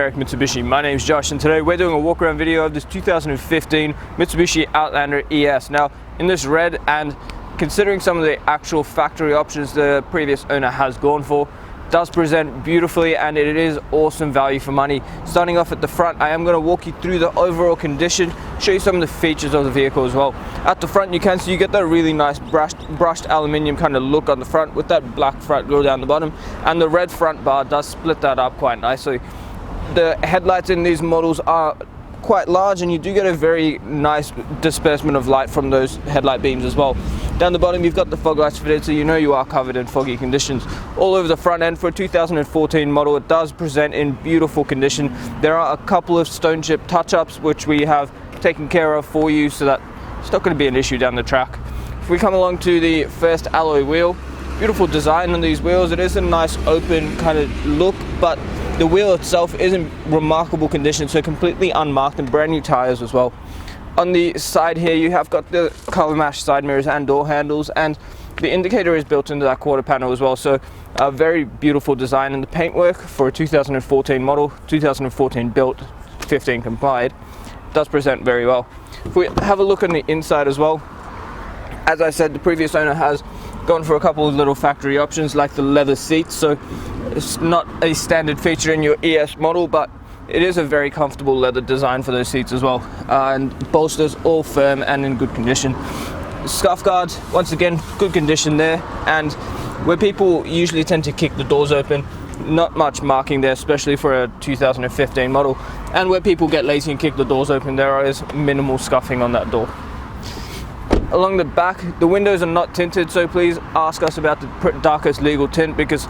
American Mitsubishi. My name is Josh and today we're doing a walk around video of this 2015 Mitsubishi Outlander ES. Now in this red, and considering some of the actual factory options the previous owner has gone for, does present beautifully and it is awesome value for money. Starting off at the front, I am going to walk you through the overall condition, show you some of the features of the vehicle as well. At the front you can see you get that really nice brushed aluminium kind of look on the front with that black front grille down the bottom, and the red front bar does split that up quite nicely. The headlights in these models are quite large and you do get a very nice disbursement of light from those headlight beams as well. Down the bottom you've got the fog lights fitted, so you know you are covered in foggy conditions. All over the front end for a 2014 model, it does present in beautiful condition. There are a couple of stone chip touch-ups which we have taken care of for you, so that it's not going to be an issue down the track. If we come along to the first alloy wheel, beautiful design on these wheels. It is a nice open kind of look, but the wheel itself is in remarkable condition, so completely unmarked and brand new tires as well. On the side here you have got the color matched side mirrors and door handles, and the indicator is built into that quarter panel as well, so a very beautiful design. And the paintwork for a 2014 model, 2014 built, 15 complied, does present very well. If we have a look on the inside as well, as I said, the previous owner has gone for a couple of little factory options like the leather seats, so it's not a standard feature in your ES model, but it is a very comfortable leather design for those seats as well, and bolsters all firm and in good condition. Scuff guards, once again, good condition there, and where people usually tend to kick the doors open, not much marking there, especially for a 2015 model, and where people get lazy and kick the doors open, there is minimal scuffing on that door. Along the back, the windows are not tinted, so please ask us about the darkest legal tint, because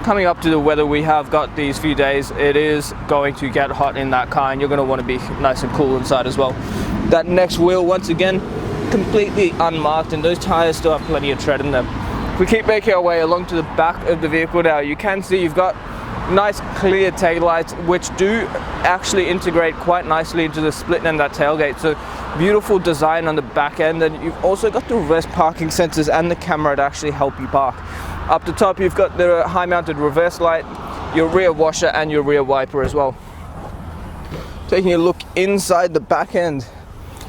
coming up to the weather we have got these few days, it is going to get hot in that car and you're going to want to be nice and cool inside as well. That next wheel, once again, completely unmarked, and those tires still have plenty of tread in them. If we keep making our way along to the back of the vehicle now, you can see you've got nice clear taillights which do actually integrate quite nicely into the split end of that tailgate, so beautiful design on the back end. And you've also got the reverse parking sensors and the camera to actually help you park. Up the top you've got the high mounted reverse light, your rear washer and your rear wiper as well. Taking a look inside the back end,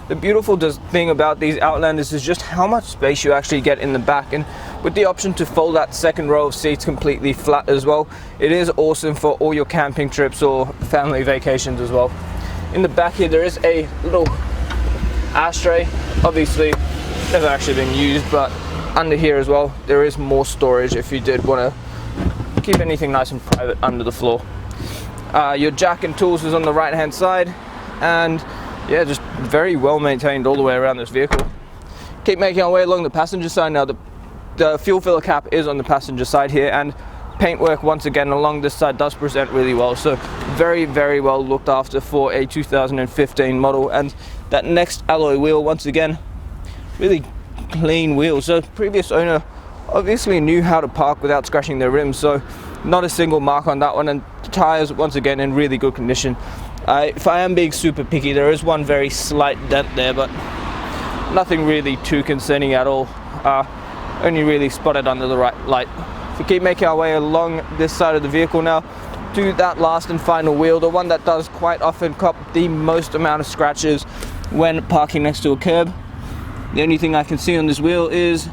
the beautiful thing about these Outlanders is just how much space you actually get in the back, and with the option to fold that second row of seats completely flat as well, it is awesome for all your camping trips or family vacations as well. In the back here there is a little ashtray, obviously never actually been used, but under here as well there is more storage if you did want to keep anything nice and private under the floor. Your jack and tools is on the right hand side, and yeah, just very well maintained all the way around this vehicle. Keep making our way along the passenger side now. The fuel filler cap is on the passenger side here, and paintwork once again along this side does present really well, so very well looked after for a 2015 model. And that next alloy wheel, once again, really clean wheels. So previous owner obviously knew how to park without scratching their rims, so not a single mark on that one. And the tires once again in really good condition. If I am being super picky, there is one very slight dent there, but nothing really too concerning at all. Only really spotted under the right light. If we keep making our way along this side of the vehicle now to that last and final wheel, the one that does quite often cop the most amount of scratches when parking next to a curb. The only thing I can see on this wheel is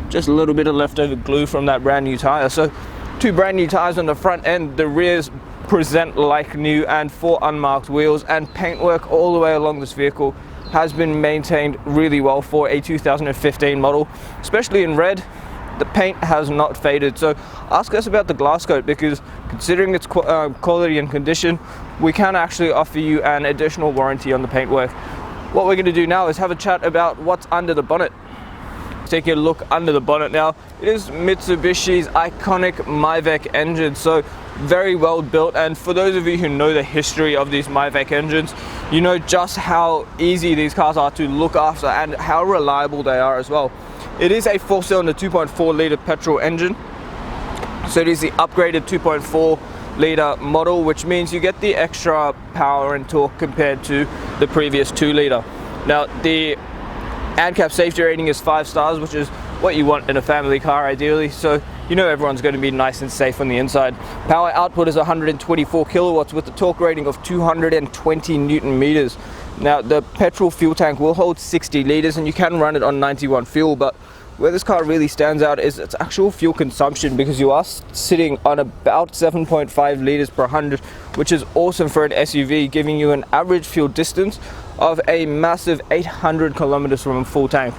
just a little bit of leftover glue from that brand new tire. So two brand new tires on the front end, the rears present like new, and 4 unmarked wheels, and paintwork all the way along this vehicle has been maintained really well for a 2015 model, especially in red. The paint has not faded, so ask us about the glass coat, because considering its quality and condition, we can actually offer you an additional warranty on the paintwork. What we're going to do now is have a chat about what's under the bonnet. Taking a look under the bonnet now, it is Mitsubishi's iconic Myvec engine, so very well built. And for those of you who know the history of these Myvec engines, you know just how easy these cars are to look after and how reliable they are as well. It is a 4-cylinder 2.4 litre petrol engine, so it is the upgraded 2.4 litre model, which means you get the extra power and torque compared to the previous 2 litre. Now the ANCAP safety rating is 5 stars, which is what you want in a family car ideally, so you know everyone's going to be nice and safe on the inside. Power output is 124 kilowatts with a torque rating of 220 Newton meters. Now the petrol fuel tank will hold 60 liters and you can run it on 91 fuel, but where this car really stands out is its actual fuel consumption, because you are sitting on about 7.5 liters per 100, which is awesome for an SUV, giving you an average fuel distance of a massive 800 kilometers from a full tank.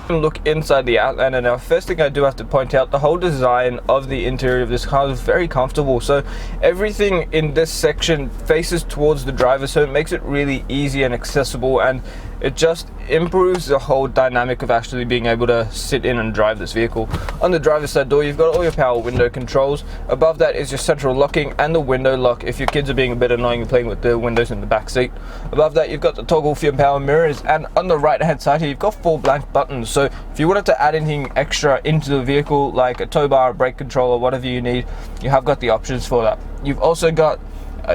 Look inside the Outlander. Now, first thing I do have to point out, the whole design of the interior of this car is very comfortable. So everything in this section faces towards the driver, so it makes it really easy and accessible, and it just improves the whole dynamic of actually being able to sit in and drive this vehicle. On the driver's side door, you've got all your power window controls. Above that is your central locking and the window lock if your kids are being a bit annoying and playing with the windows in the back seat. Above that, you've got the toggle for your power mirrors, and on the right hand side here, you've got 4 blank buttons. So if you wanted to add anything extra into the vehicle, like a tow bar, brake control, or whatever you need, you have got the options for that. You've also got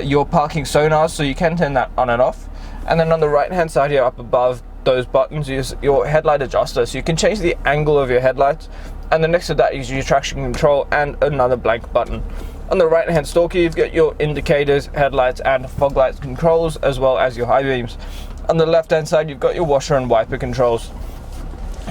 your parking sonars, so you can turn that on and off. And then on the right hand side here, up above those buttons, is your headlight adjuster, so you can change the angle of your headlights. And then next to that is your traction control and another blank button. On the right hand stalker, you've got your indicators, headlights and fog lights controls, as well as your high beams. On the left hand side, you've got your washer and wiper controls.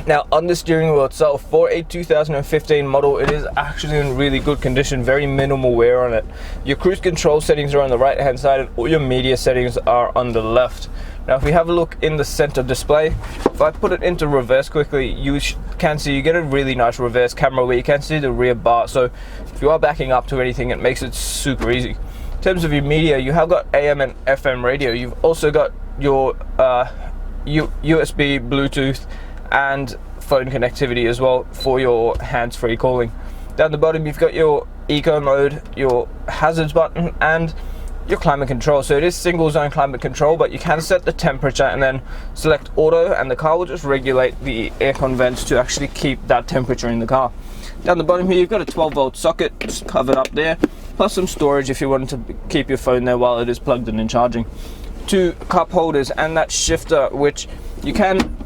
Now on the steering wheel itself, for a 2015 model, it is actually in really good condition, very minimal wear on it. Your cruise control settings are on the right hand side and all your media settings are on the left. Now if we have a look in the center display, if I put it into reverse quickly, you can see you get a really nice reverse camera where you can see the rear bar, so if you are backing up to anything, it makes it super easy. In terms of your media, you have got AM and FM radio. You've also got your USB, Bluetooth and phone connectivity as well for your hands-free calling. Down the bottom, you've got your eco mode, your hazards button and your climate control. So it is single zone climate control, but you can set the temperature and then select auto, and the car will just regulate the aircon vents to actually keep that temperature in the car. Down the bottom here, you've got a 12-volt socket just covered up there, plus some storage if you want to keep your phone there while it is plugged in and charging. 2 cup holders and that shifter, which you can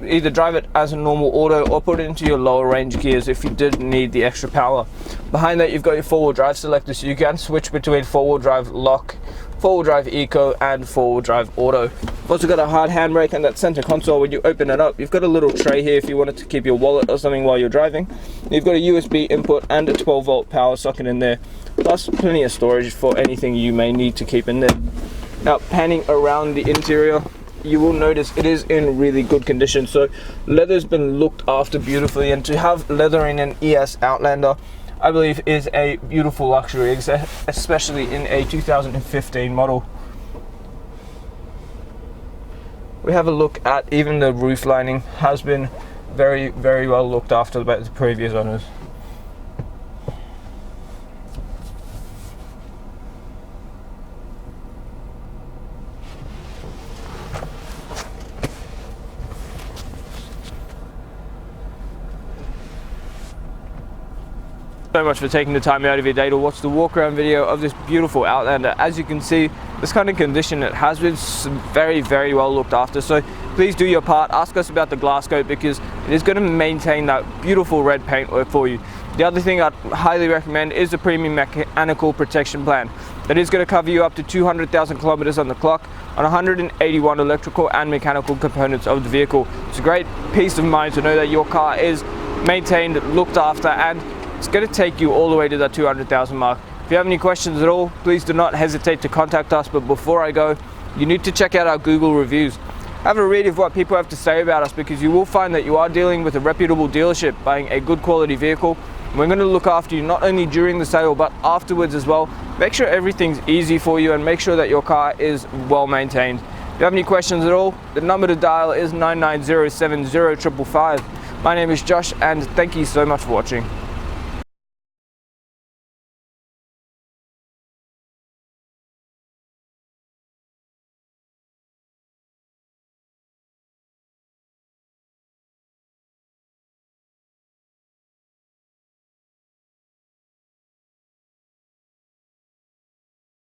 either drive it as a normal auto or put it into your lower range gears if you did need the extra power. Behind that, you've got your 4-wheel drive selector, so you can switch between 4-wheel drive lock, 4-wheel drive eco and 4-wheel drive auto. You've also got a hard handbrake, and that center console, when you open it up, you've got a little tray here if you wanted to keep your wallet or something while you're driving. You've got a USB input and a 12-volt power socket in there, plus plenty of storage for anything you may need to keep in there. Now panning around the interior, you will notice it is in really good condition. So leather's been looked after beautifully, and to have leather in an ES Outlander, I believe, is a beautiful luxury, especially in a 2015 model. We have a look at even the roof lining has been very, very well looked after by the previous owners. So much for taking the time out of your day to watch the walk around video of this beautiful Outlander. As you can see, this kind of condition, it has been very, very well looked after. So please do your part. Ask us about the glass coat, because it is going to maintain that beautiful red paintwork for you. The other thing I'd highly recommend is the premium mechanical protection plan. That is going to cover you up to 200,000 kilometers on the clock on 181 electrical and mechanical components of the vehicle. It's a great peace of mind to know that your car is maintained, looked after, and it's going to take you all the way to that 200,000 mark. If you have any questions at all, please do not hesitate to contact us. But before I go, you need to check out our Google reviews. Have a read of what people have to say about us, because you will find that you are dealing with a reputable dealership buying a good quality vehicle. We're going to look after you not only during the sale but afterwards as well. Make sure everything's easy for you and make sure that your car is well maintained. If you have any questions at all, the number to dial is 990 70 555. My name is Josh, and thank you so much for watching.